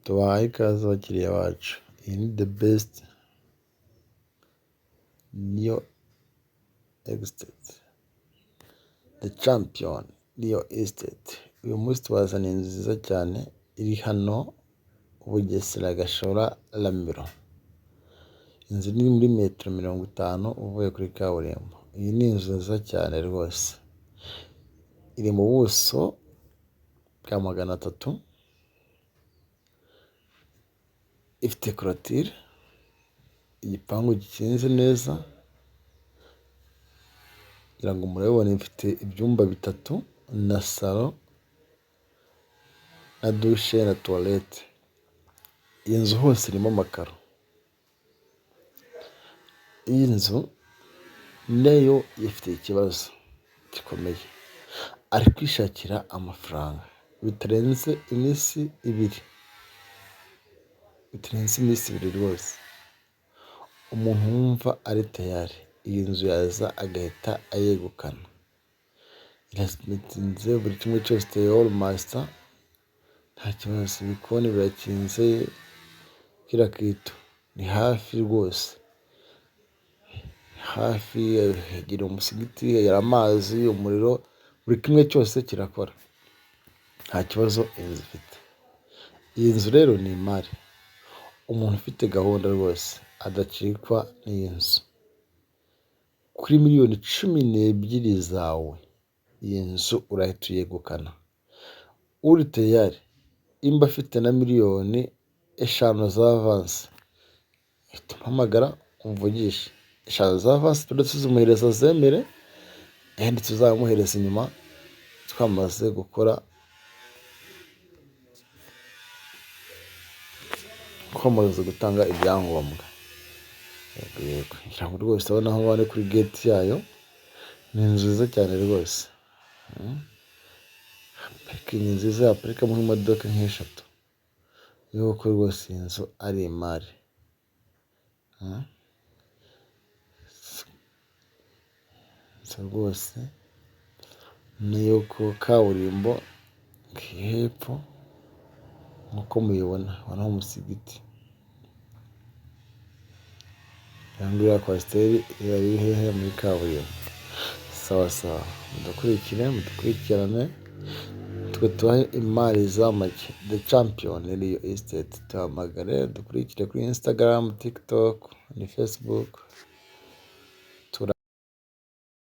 tubahaye ikaze abakiriya bacu. Iyi ni the best Neo Estate, the champion Neo Estate. Uyu munsi tubazaniye inzu nziza cyane iri hano Bugesera Gashora Ramiro. Inzu iri muri metero 50 uvuye kuri kaburimbo. Iyi ni inzu nziza cyane rwose, iri mu buso bwa 300, ifite clôture, igipangu gikinze neza, kugira ngo murabibone ifite ibyumba 3 na salo na douche na toilette. Iyi nzu hose irimo amakaro. Iyi nzu nayo ifite ikibazo gikomeye, ari kwishakira amafaranga bitarenze iminsi 2, rwose. Umuntu wumva ari tayari iyi nzu yaza agahita ayegukana. Iratinze, buri kimwe cyose iteye all master, nta kibazo. Ibikoni birakinze, kila kitu ni hafi rwose, hafi yagira umusigiti, yagira amazi, umuriro, buri kimwe cyose kirakora, nta kibazo inzu ifite. Iyi nzu rero ni imari. Umuntu ufite gahunda rwose adacikwa n'iyi nzu. Kuri miliyoni 12 zawe iyi nzu urahita uyegukana. Uri tayari imba afite na miliyoni 5 za avance, uhita umpamagara umvugishe. 5 za avance tuzimuhereza zemere, ayandi tuzamuhereza inyuma twamaze gukora, twamaze gutanga ibyangombwa. Yego, ijambo rwose urabona aho bari kuri gate yayo. Ni inzu nziza cyane rwose. Parikingi nziza yaparikamo imodoka nk'eshatu. Yuko rwose iyi nzu ari imari. Inzu rwose ni yuko kaburimbo hepfo nk'uko muyibona, ubona umusigiti. Yangurira kwasiteri iri hehe muri kaburimbo. Sawa sawa, mudukurikirane, twe tubahe imari z'amake. The champion Neo Estate. Tuhamagare, dukurikire kuri Instagram, TikTok, ni Facebook.